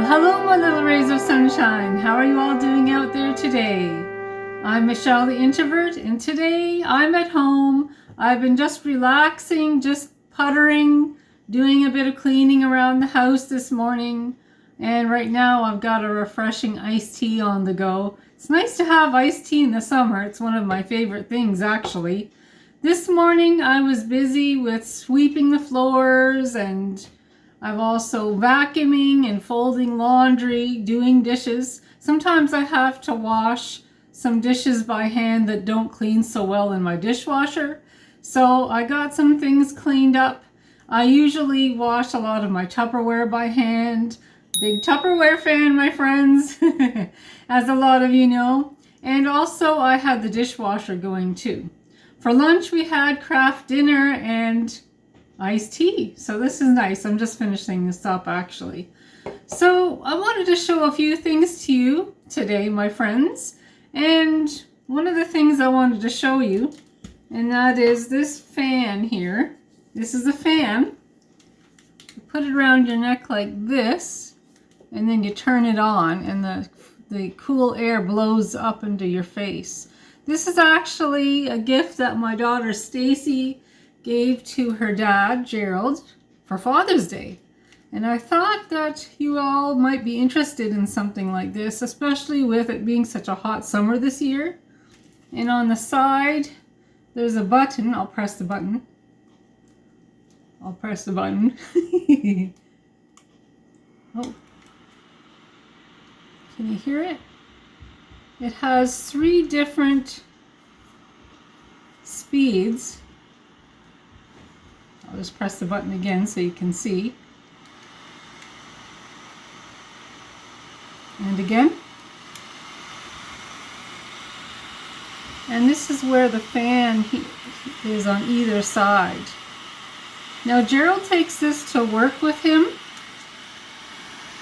Hello, my little rays of sunshine. How are you all doing out there today? I'm Michelle the Introvert, and today I'm at home. I've been just relaxing, just puttering, doing a bit of cleaning around the house this morning. And right now I've got a refreshing iced tea on the go. It's nice to have iced tea in the summer. It's one of my favorite things, actually. This morning I was busy with sweeping the floors, and I'm also vacuuming and folding laundry, doing dishes. Sometimes I have to wash some dishes by hand that don't clean so well in my dishwasher. So I got some things cleaned up. I usually wash a lot of my Tupperware by hand. Big Tupperware fan, my friends, as a lot of you know. And also I had the dishwasher going too. For lunch we had Kraft dinner and iced tea. So this is nice. I'm just finishing this up actually. So I wanted to show a few things to you today, my friends. And one of the things I wanted to show you, and that is this fan here. This is a fan. You put it around your neck like this, and then you turn it on, and the cool air blows up into your face. This is actually a gift that my daughter Stacy gave to her dad, Gerald, for Father's Day. And I thought that you all might be interested in something like this, especially with it being such a hot summer this year. And on the side, there's a button. I'll press the button. I'll press the button. Oh. Can you hear it? It has 3 different speeds. I'll just press the button again so you can see. And again. And this is where the fan is on either side. Now Gerald takes this to work with him.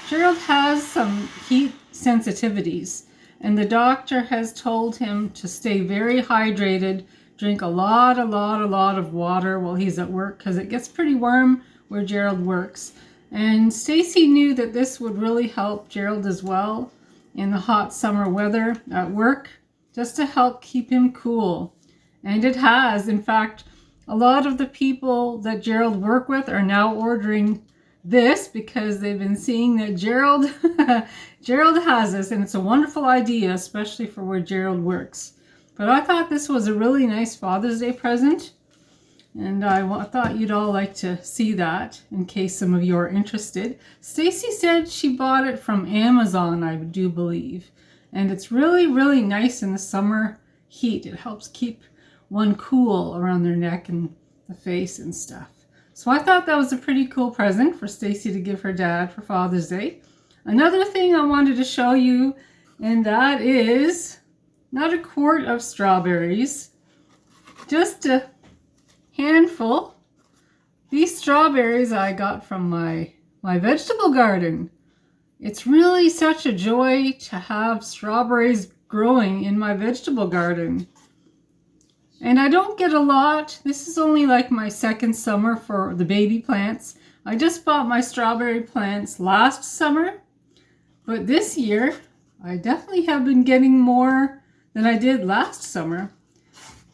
Gerald has some heat sensitivities, and the doctor has told him to stay very hydrated. Drink a lot of water while he's at work, because it gets pretty warm where Gerald works. And Stacy knew that this would really help Gerald as well in the hot summer weather at work, just to help keep him cool. And it has. In fact, a lot of the people that Gerald work with are now ordering this because they've been seeing that Gerald has this, and it's a wonderful idea, especially for where Gerald works. But I thought this was a really nice Father's Day present, and I thought you'd all like to see that in case some of you are interested. Stacy said she bought it from Amazon, I do believe, and it's really nice in the summer heat. It helps keep one cool around their neck and the face and stuff. So I thought that was a pretty cool present for Stacy to give her dad for Father's Day. Another thing I wanted to show you, and that is not a quart of strawberries, just a handful. These strawberries I got from my vegetable garden. It's really such a joy to have strawberries growing in my vegetable garden. And I don't get a lot. This is only like my second summer for the baby plants. I just bought my strawberry plants last summer, but this year I definitely have been getting more than I did last summer.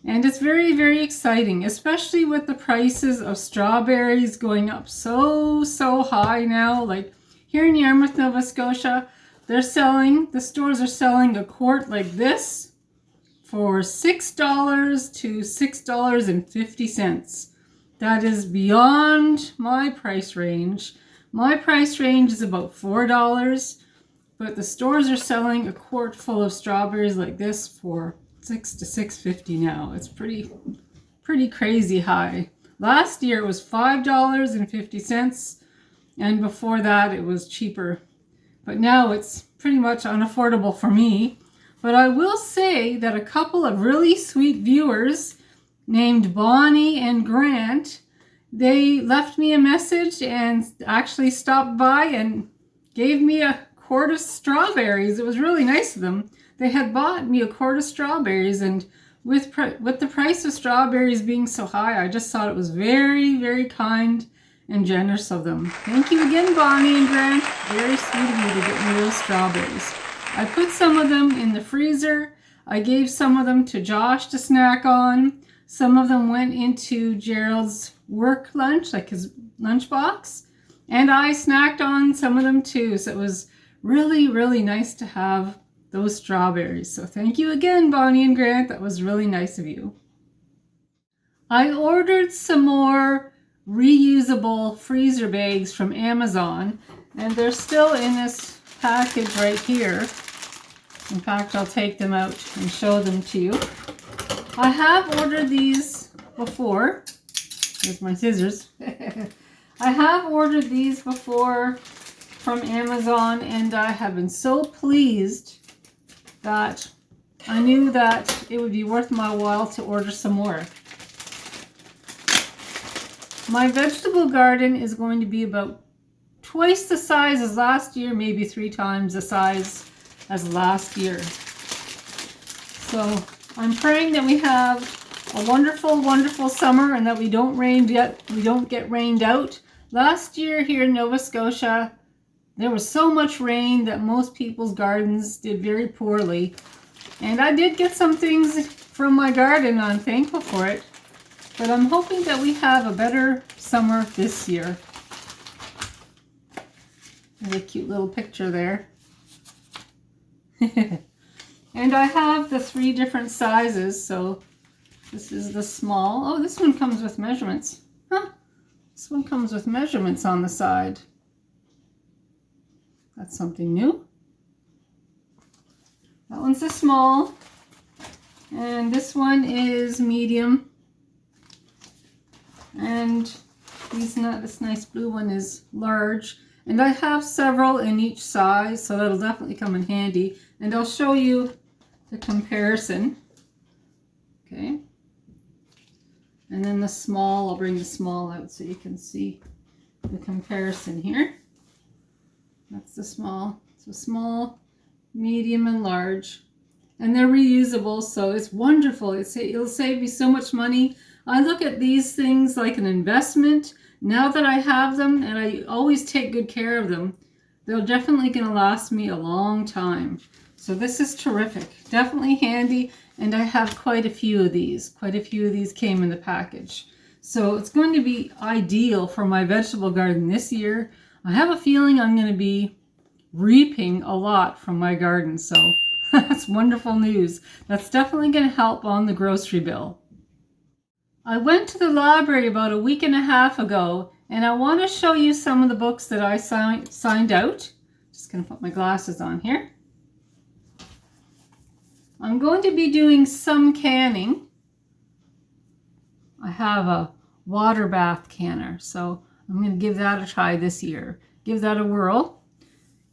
And it's very, very exciting, especially with the prices of strawberries going up so high now. Like here in Yarmouth, Nova Scotia, the stores are selling a quart like this for $6 to $6.50. That is beyond my price range. My price range is about $4, but the stores are selling a quart full of strawberries like this for $6 to $6.50 now. It's pretty crazy high. Last year it was $5.50, and before that it was cheaper. But now it's pretty much unaffordable for me. But I will say that a couple of really sweet viewers named Bonnie and Grant, they left me a message and actually stopped by and gave me a quart of strawberries. It was really nice of them. They had bought me a quart of strawberries, and with the price of strawberries being so high, I just thought it was very, very kind and generous of them. Thank you again, Bonnie and Grant. Very sweet of you to get me those strawberries. I put some of them in the freezer. I gave some of them to Josh to snack on. Some of them went into Gerald's work lunch, like his lunchbox. And I snacked on some of them too. So it was really, really nice to have those strawberries. So thank you again, Bonnie and Grant. That was really nice of you. I ordered some more reusable freezer bags from Amazon, and they're still in this package right here. In fact, I'll take them out and show them to you. I have ordered these before. Here's my scissors. I have ordered these before from Amazon, and I have been so pleased that I knew that it would be worth my while to order some more. My vegetable garden is going to be about twice the size as last year, maybe 3 times the size as last year. So I'm praying that we have a wonderful, wonderful summer and that we don't get rained out. Last year here in Nova Scotia, there was so much rain that most people's gardens did very poorly. And I did get some things from my garden. I'm thankful for it. But I'm hoping that we have a better summer this year. There's a cute little picture there. And I have the 3 different sizes. So this is the small. Oh, this one comes with measurements. Huh. This one comes with measurements on the side. That's something new. That one's the small. And this one is medium. And this nice blue one is large. And I have several in each size, so that'll definitely come in handy. And I'll show you the comparison. Okay. And then the small, I'll bring the small out so you can see the comparison here. That's the small. So small, medium, and large. And they're reusable, so it's wonderful. It'll save me so much money. I look at these things like an investment. Now that I have them, and I always take good care of them, they're definitely going to last me a long time. So this is terrific. Definitely handy, and I have quite a few of these. Quite a few of these came in the package. So it's going to be ideal for my vegetable garden this year. I have a feeling I'm going to be reaping a lot from my garden, so that's wonderful news. That's definitely going to help on the grocery bill. I went to the library about a week and a half ago, and I want to show you some of the books that I signed out. Just going to put my glasses on here. I'm going to be doing some canning. I have a water bath canner, so I'm going to give that a try this year. Give that a whirl.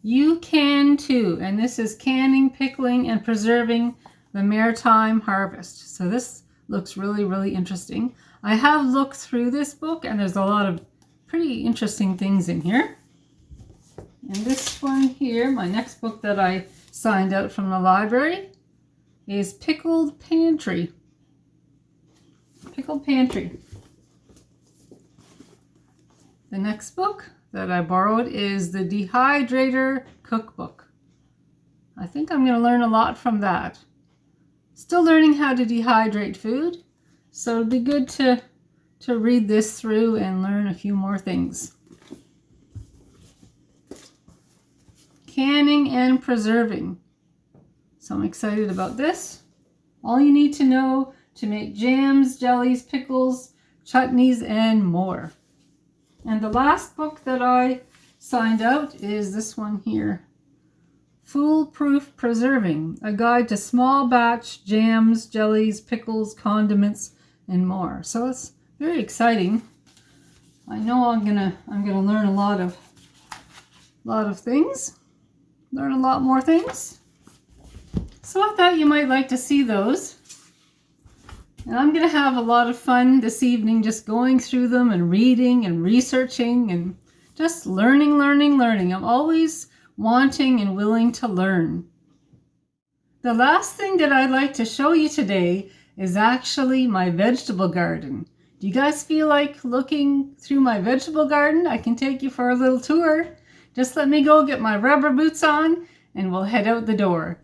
You can too, and this is Canning, Pickling, and Preserving the Maritime Harvest. So this looks really, really interesting. I have looked through this book, and there's a lot of pretty interesting things in here. And this one here, my next book that I signed out from the library, is Pickled Pantry. Pickled Pantry. The next book that I borrowed is the Dehydrator Cookbook. I think I'm going to learn a lot from that. Still learning how to dehydrate food, so it'll be good to read this through and learn a few more things. Canning and preserving. So I'm excited about this. All you need to know to make jams, jellies, pickles, chutneys, and more. And the last book that I signed out is this one here. Foolproof Preserving, a guide to small batch jams, jellies, pickles, condiments, and more. So it's very exciting. I know I'm gonna learn a lot of things. Learn a lot more things. So I thought you might like to see those. And I'm gonna have a lot of fun this evening just going through them and reading and researching and just learning. I'm always wanting and willing to learn. The last thing that I'd like to show you today is actually my vegetable garden. Do you guys feel like looking through my vegetable garden? I can take you for a little tour. Just let me go get my rubber boots on and we'll head out the door.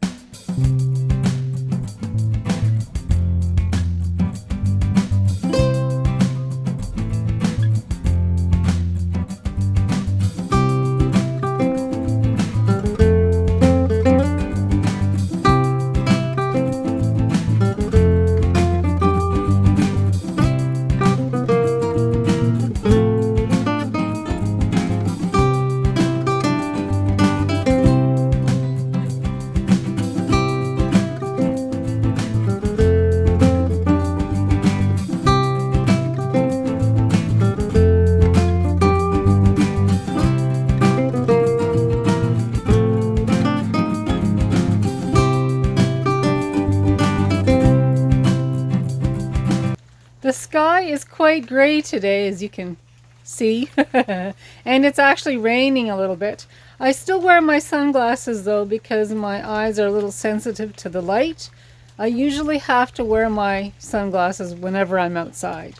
The sky is quite gray today, as you can see, and it's actually raining a little bit. I still wear my sunglasses though because my eyes are a little sensitive to the light. I usually have to wear my sunglasses whenever I'm outside,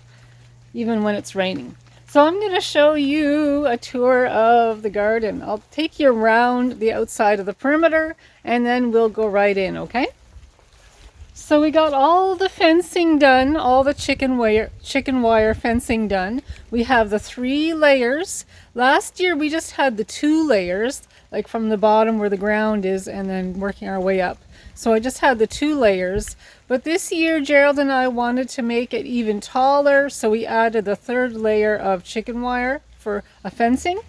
even when it's raining. So I'm going to show you a tour of the garden. I'll take you around the outside of the perimeter and then we'll go right in, okay? So we got all the fencing done, all the chicken wire fencing done. We have the 3 layers. Last year we just had the 2 layers, like from the bottom where the ground is and then working our way up. So I just had the 2 layers. But this year Gerald and I wanted to make it even taller, so we added the 3rd layer of chicken wire for a fencing.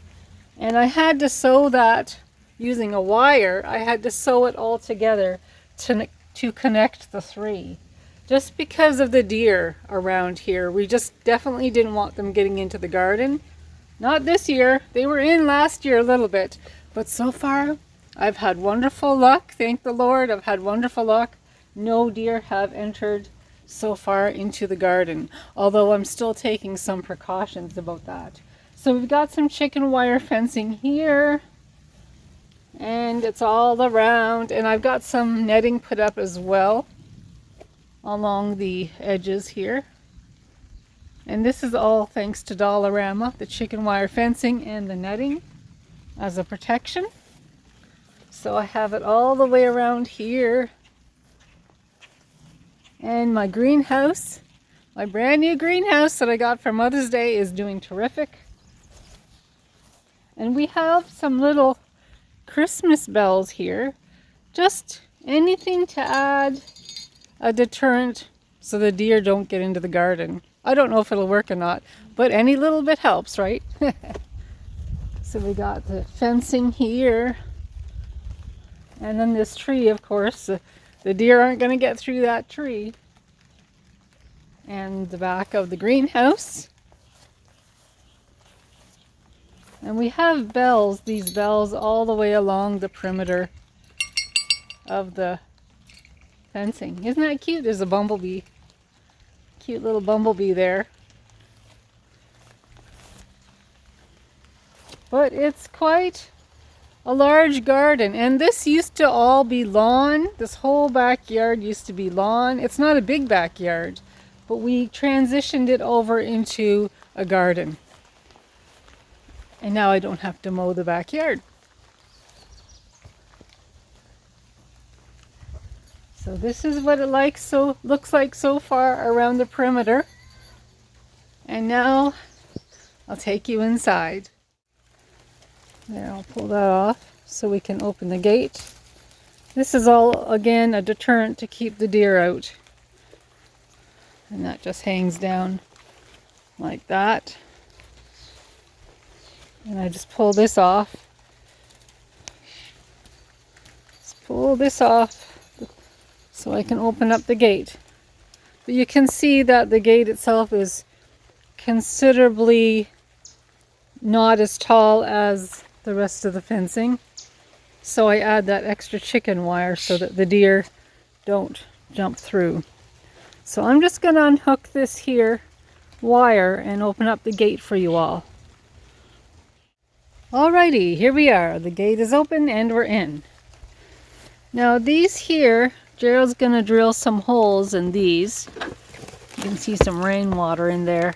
And I had to sew that using a wire. I had to sew it all together to connect the 3. Just because of the deer around here. We just definitely didn't want them getting into the garden. Not this year. They were in last year a little bit. But so far, I've had wonderful luck. Thank the Lord, I've had wonderful luck. No deer have entered so far into the garden. Although I'm still taking some precautions about that. So we've got some chicken wire fencing here. And it's all around, and I've got some netting put up as well along the edges here. And this is all thanks to Dollarama, the chicken wire fencing and the netting as a protection. So I have it all the way around here. And my greenhouse, my brand new greenhouse that I got for Mother's Day is doing terrific. And we have some little Christmas bells here, just anything to add a deterrent so the deer don't get into the garden. I don't know if it'll work or not, but any little bit helps, right? So we got the fencing here, and then this tree, of course. The deer aren't going to get through that tree. And the back of the greenhouse. And we have bells, these bells all the way along the perimeter of the fencing. Isn't that cute? There's a bumblebee. Cute little bumblebee there. But it's quite a large garden, and this used to all be lawn. This whole backyard used to be lawn. It's not a big backyard, but we transitioned it over into a garden. And now I don't have to mow the backyard. So this is what it looks like so far around the perimeter. And now I'll take you inside. There, I'll pull that off so we can open the gate. This is all, again, a deterrent to keep the deer out. And that just hangs down like that. And I just pull this off. Just pull this off so I can open up the gate. But you can see that the gate itself is considerably not as tall as the rest of the fencing. So I add that extra chicken wire so that the deer don't jump through. So I'm just going to unhook this here wire and open up the gate for you all. Alrighty, here we are. The gate is open and we're in. Now these here, Gerald's going to drill some holes in these. You can see some rainwater in there.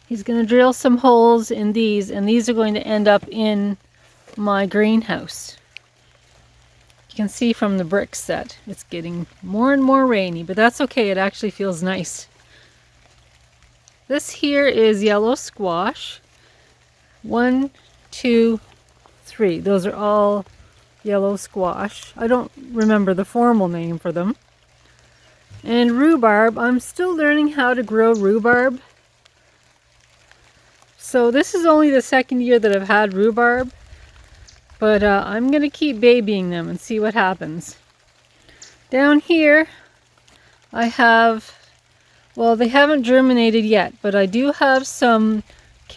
He's going to drill some holes in these, and these are going to end up in my greenhouse. You can see from the bricks that it's getting more and more rainy, but that's okay. It actually feels nice. This here is yellow squash. 1, 2, 3. Those are all yellow squash. I don't remember the formal name for them. And rhubarb. I'm still learning how to grow rhubarb. So this is only the second year that I've had rhubarb. But I'm going to keep babying them and see what happens. Down here I have, well, they haven't germinated yet, but I do have some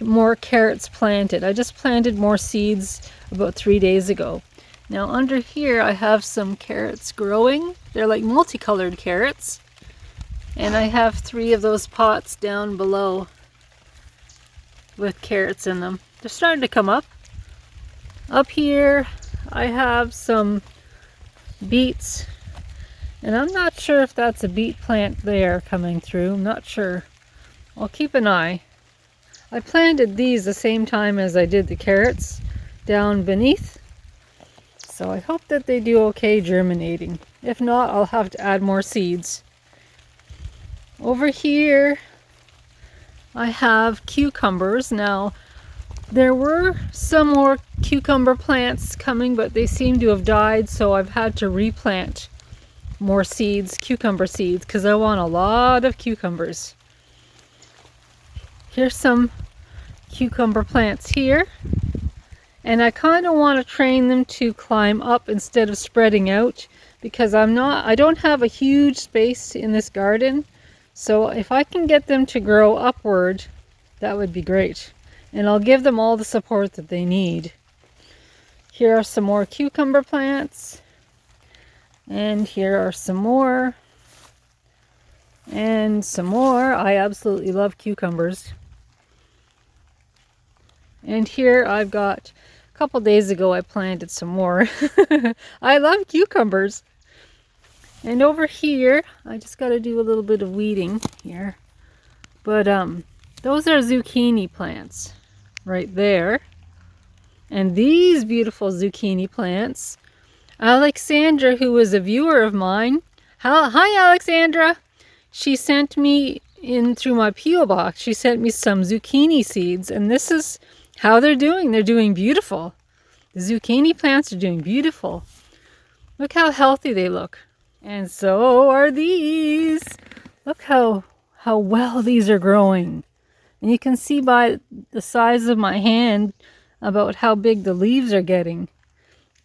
more carrots planted. I just planted more seeds about 3 days ago. Now under here I have some carrots growing. They're like multicolored carrots. And I have 3 of those pots down below with carrots in them. They're starting to come up. Up here I have some beets. And I'm not sure if that's a beet plant there coming through. I'm not sure. I'll keep an eye. I planted these the same time as I did the carrots down beneath. So I hope that they do okay germinating. If not, I'll have to add more seeds. Over here, I have cucumbers. Now, there were some more cucumber plants coming, but they seem to have died, so I've had to replant more seeds, cucumber seeds, because I want a lot of cucumbers. Here's some cucumber plants here. And I kind of want to train them to climb up instead of spreading out, because I don't have a huge space in this garden. So if I can get them to grow upward, that would be great. And I'll give them all the support that they need. Here are some more cucumber plants. And here are some more. And some more. I absolutely love cucumbers. And here I've got, a couple days ago I planted some more. I love cucumbers. And over here, I just got to do a little bit of weeding here. But those are zucchini plants right there. And these beautiful zucchini plants, Alexandra, who was a viewer of mine, hi Alexandra, she sent me in through my P.O. box, she sent me some zucchini seeds, and this is how they're doing. They're doing beautiful. The zucchini plants are doing beautiful. Look how healthy they look. And so are these. Look how well these are growing. And you can see by the size of my hand about how big the leaves are getting.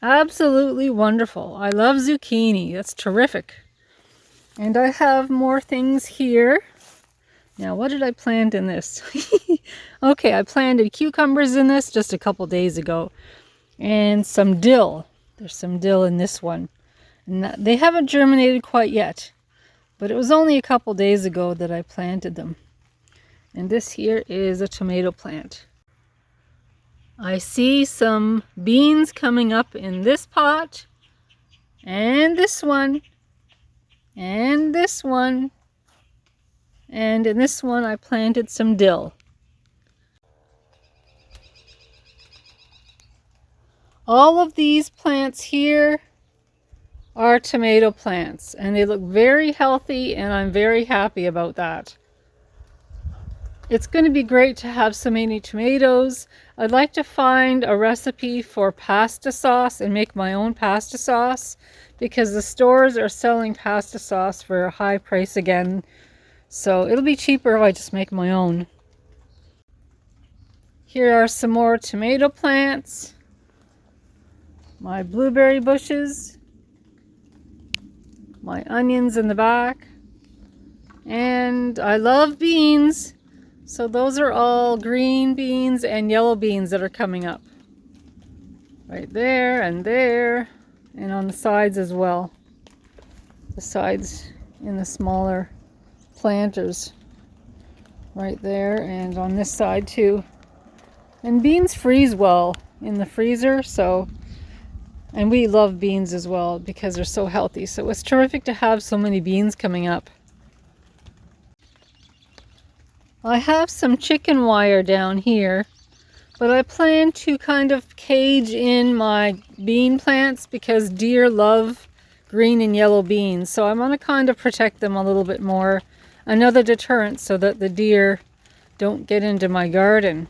Absolutely wonderful. I love zucchini. That's terrific. And I have more things here. Now, what did I plant in this? Okay, I planted cucumbers in this just a couple days ago. And some dill. There's some dill in this one. And they haven't germinated quite yet. But it was only a couple days ago that I planted them. And this here is a tomato plant. I see some beans coming up in this pot, and this one, and this one, and in this one I planted some dill. All of these plants here are tomato plants, and they look very healthy, and I'm very happy about that. It's going to be great to have so many tomatoes. I'd like to find a recipe for pasta sauce and make my own pasta sauce, because the stores are selling pasta sauce for a high price again. So it'll be cheaper if I just make my own. Here are some more tomato plants. My blueberry bushes. My onions in the back. And I love beans. So those are all green beans and yellow beans that are coming up. Right there, and on the sides as well. The sides in the smaller planters. Right there, and on this side too. And beans freeze well in the freezer, so, and we love beans as well because they're so healthy. So it's terrific to have so many beans coming up. I have some chicken wire down here, but I plan to kind of cage in my bean plants because deer love green and yellow beans. So I'm going to kind of protect them a little bit more. Another deterrent so that the deer don't get into my garden.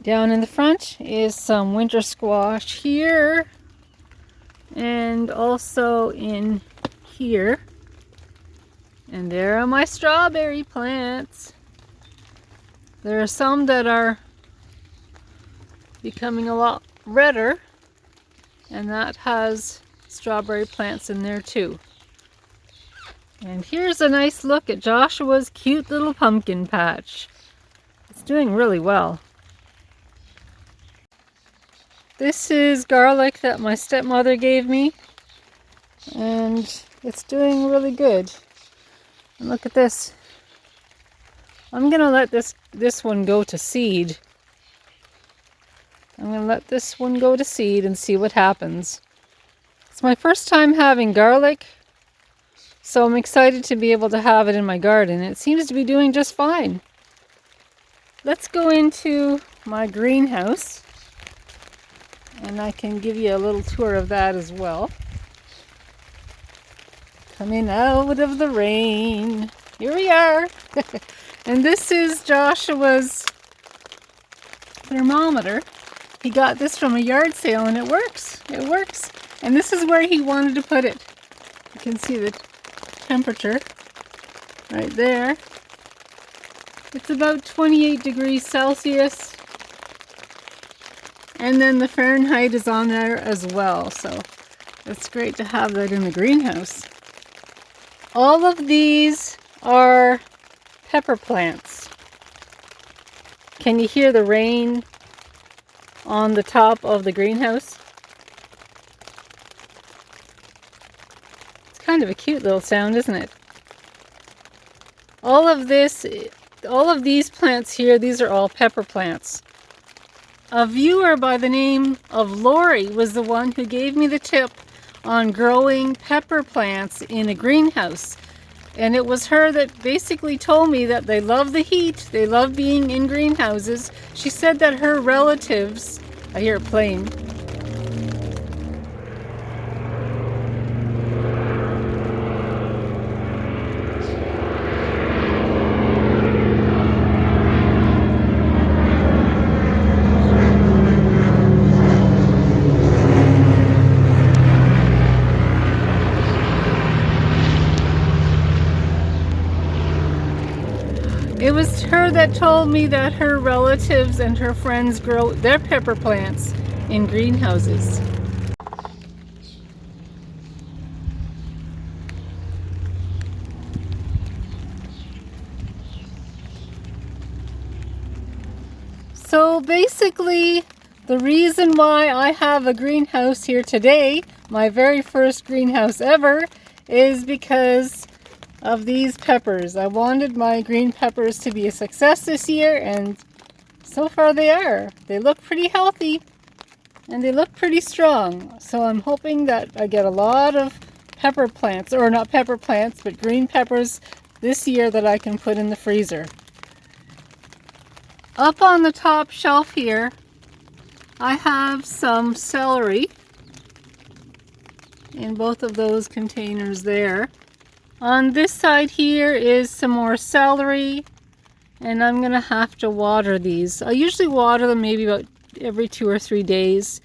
Down in the front is some winter squash here, and also in here. And there are my strawberry plants. There are some that are becoming a lot redder, and that has strawberry plants in there too. And here's a nice look at Joshua's cute little pumpkin patch. It's doing really well. This is garlic that my stepmother gave me, and it's doing really good. And look at this. I'm gonna let this one go to seed. I'm gonna let this one go to seed and see what happens. It's my first time having garlic, so I'm excited to be able to have it in my garden. It seems to be doing just fine. Let's go into my greenhouse, and I can give you a little tour of that as well. Coming out of the rain. Here we are. And this is Joshua's thermometer. He got this from a yard sale, and it works. It works. And this is where he wanted to put it. You can see the temperature right there. It's about 28 degrees Celsius. And then the Fahrenheit is on there as well. So it's great to have that in the greenhouse. All of these are pepper plants. Can you hear the rain on the top of the greenhouse? It's kind of a cute little sound, isn't it? All of these plants here, these are all pepper plants. A viewer by the name of Lori was the one who gave me the tip on growing pepper plants in a greenhouse. And it was her that basically told me that they love the heat, they love being in greenhouses. She said that her relatives, I hear it playing. It was her that told me that her relatives and her friends grow their pepper plants in greenhouses. So basically, the reason why I have a greenhouse here today, my very first greenhouse ever, is because of these peppers. I wanted my green peppers to be a success this year, and so far they are. They look pretty healthy and they look pretty strong. So I'm hoping that I get a lot of pepper plants, or not pepper plants, but green peppers this year that I can put in the freezer. Up on the top shelf here, I have some celery in both of those containers there. On this side here is some more celery, and I'm gonna have to water these. I usually water them maybe about every 2 or 3 days,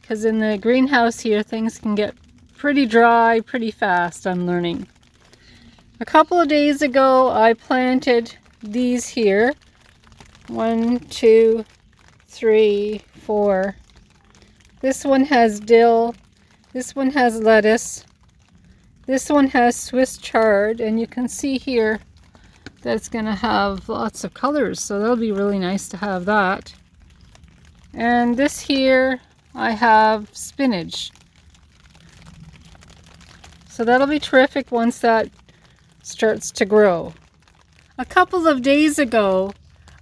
because in the greenhouse here things can get pretty dry pretty fast, I'm learning. A couple of days ago I planted these here. 1, 2, 3, 4. This one has dill. This one has lettuce. This one has Swiss chard, and you can see here that it's going to have lots of colors, so that'll be really nice to have that. And this here I have spinach. So that'll be terrific once that starts to grow. A couple of days ago,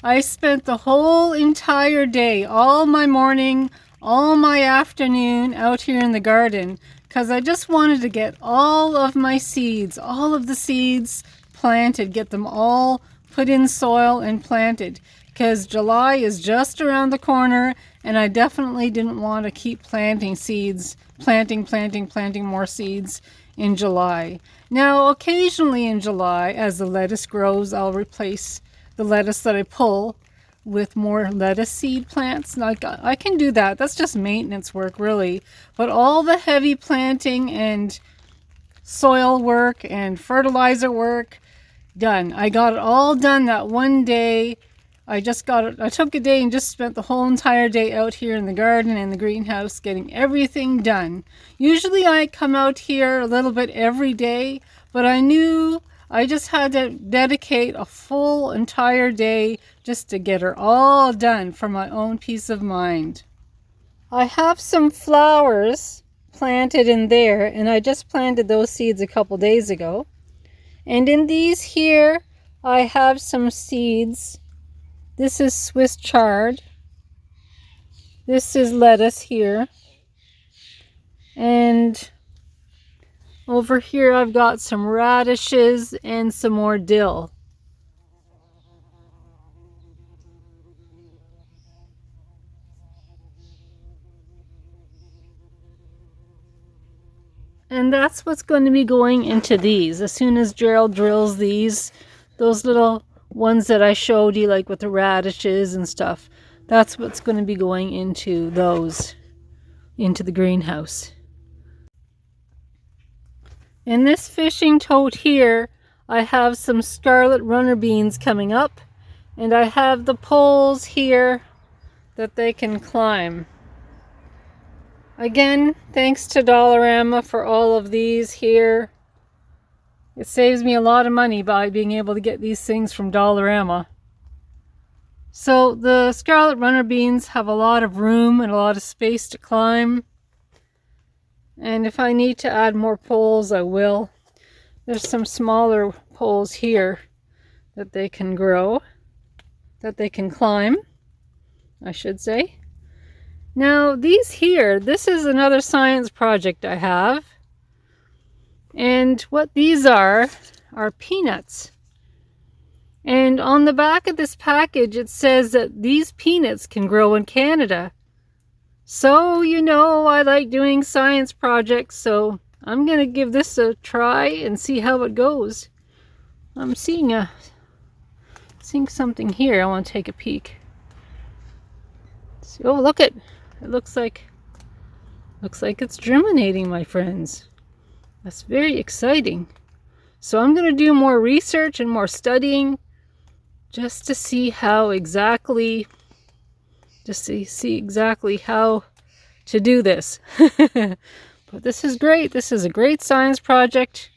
I spent the whole entire day, all my morning, all my afternoon out here in the garden, because I just wanted to get all of my seeds, all of the seeds planted, get them all put in soil and planted, because July is just around the corner and I definitely didn't want to keep planting seeds, planting more seeds in July. Now occasionally in July, as the lettuce grows, I'll replace the lettuce that I pull with more lettuce seed plants. Like, I can do that. That's just maintenance work, really. But all the heavy planting and soil work and fertilizer work, done. I got it all done that one day. I took a day and just spent the whole entire day out here in the garden and the greenhouse getting everything done. Usually I come out here a little bit every day, but I knew I just had to dedicate a full entire day just to get her all done for my own peace of mind. I have some flowers planted in there, and I just planted those seeds a couple days ago. And in these here, I have some seeds. This is Swiss chard. This is lettuce here. And over here I've got some radishes and some more dill. And that's what's going to be going into these. As soon as Gerald drills these, those little ones that I showed you, like with the radishes and stuff, that's what's going to be going into those, into the greenhouse. In this fishing tote here, I have some scarlet runner beans coming up, and I have the poles here that they can climb. Again, thanks to Dollarama for all of these here. It saves me a lot of money by being able to get these things from Dollarama. So the scarlet runner beans have a lot of room and a lot of space to climb. And if I need to add more poles, I will. There's some smaller poles here that they can grow, that they can climb, I should say. Now these here, this is another science project I have. And what these are peanuts. And on the back of this package it says that these peanuts can grow in Canada. So, you know, I like doing science projects, so I'm going to give this a try and see how it goes. I'm seeing something here. I want to take a peek. Oh, look it. It looks like it's germinating, my friends. That's very exciting. So I'm going to do more research and more studying just to see how exactly how to do this. But this is great. This is a great science project.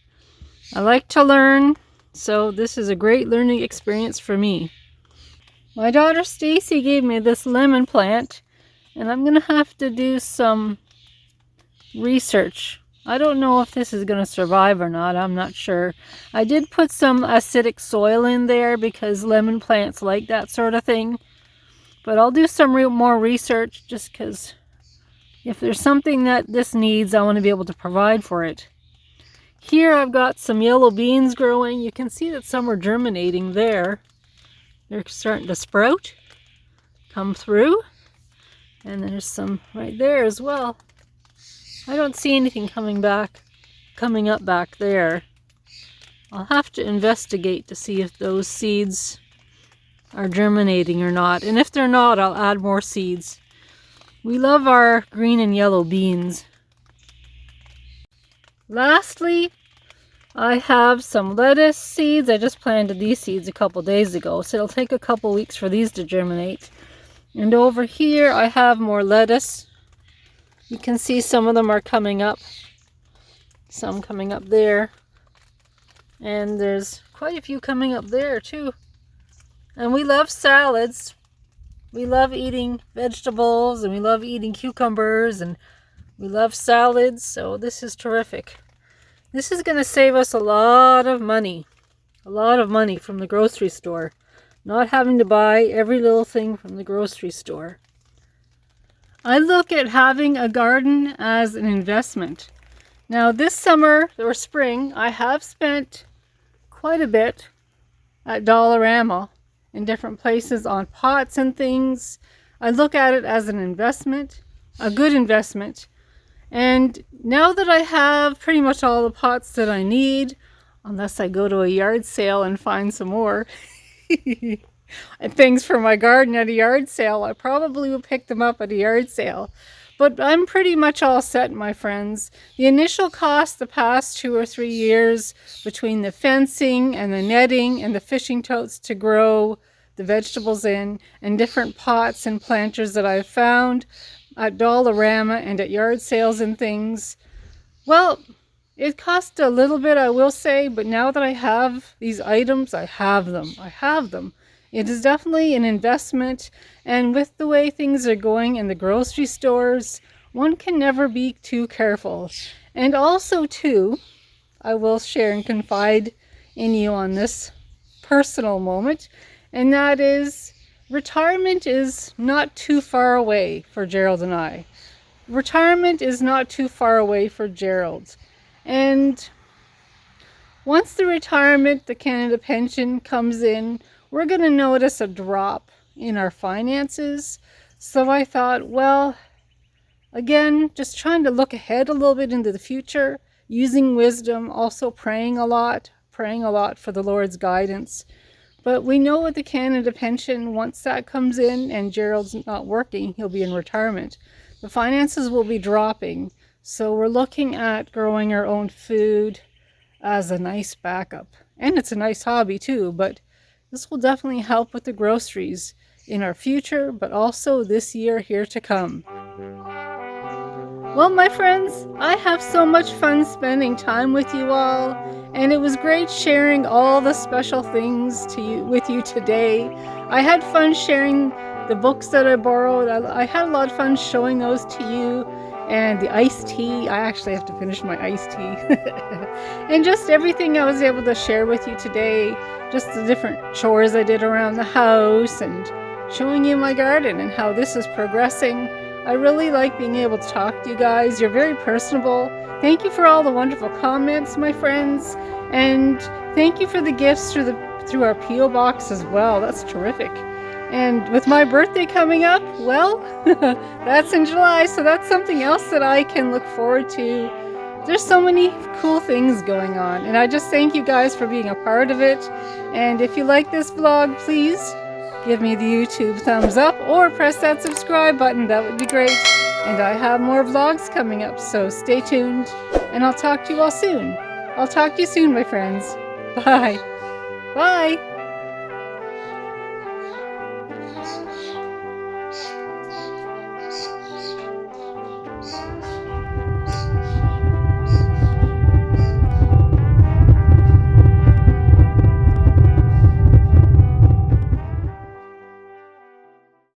I like to learn, so this is a great learning experience for me. My daughter Stacy gave me this lemon plant, and I'm gonna have to do some research. I don't know if this is gonna survive or not. I'm not sure. I did put some acidic soil in there because lemon plants like that sort of thing. But I'll do some more research just because if there's something that this needs, I want to be able to provide for it. Here I've got some yellow beans growing. You can see that some are germinating there. They're starting to sprout, come through. And there's some right there as well. I don't see anything coming up back there. I'll have to investigate to see if those seeds are germinating or not. And if they're not, I'll add more seeds. We love our green and yellow beans. Lastly, I have some lettuce seeds. I just planted these seeds a couple days ago, so it'll take a couple weeks for these to germinate. And over here I have more lettuce. You can see some of them are coming up. Some coming up there. And there's quite a few coming up there too. And we love salads. We love eating vegetables, and we love eating cucumbers, and we love salads, so this is terrific. This is going to save us a lot of money from the grocery store. Not having to buy every little thing from the grocery store. I look at having a garden as an investment. Now this summer or spring, I have spent quite a bit at Dollarama in different places on pots and things. I look at it as an investment, a good investment. And now that I have pretty much all the pots that I need, unless I go to a yard sale and find some more and things for my garden at a yard sale, I probably will pick them up at a yard sale. But I'm pretty much all set, my friends. The initial cost the past 2 or 3 years between the fencing and the netting and the fishing totes to grow the vegetables in, and different pots and planters that I've found at Dollarama and at yard sales and things. Well, it cost a little bit, I will say, but now that I have these items, I have them. It is definitely an investment, and with the way things are going in the grocery stores, one can never be too careful. And also too, I will share and confide in you on this personal moment, and that is retirement is not too far away for Gerald and I. Retirement is not too far away for Gerald. And once the retirement, the Canada pension comes in, we're going to notice a drop in our finances. So I thought, well, again, just trying to look ahead a little bit into the future, using wisdom, also praying a lot for the Lord's guidance. But we know with the Canada pension, once that comes in and Gerald's not working, he'll be in retirement. The finances will be dropping. So we're looking at growing our own food as a nice backup. And it's a nice hobby too, but this will definitely help with the groceries in our future, but also this year here to come. Well, my friends, I have so much fun spending time with you all, and it was great sharing all the special things with you today. I had fun sharing the books that I borrowed. I had a lot of fun showing those to you, and the iced tea. I actually have to finish my iced tea. And just everything I was able to share with you today, just the different chores I did around the house, and showing you my garden and how this is progressing. I really like being able to talk to you guys. You're very personable. Thank you for all the wonderful comments, my friends. And thank you for the gifts through our P.O. box as well. That's terrific. And with my birthday coming up, well, that's in July, so that's something else that I can look forward to. There's so many cool things going on, and I just thank you guys for being a part of it. And if you like this vlog, please give me the YouTube thumbs up or press that subscribe button. That would be great. And I have more vlogs coming up, so stay tuned, and I'll talk to you all soon. I'll talk to you soon, my friends. Bye. Bye.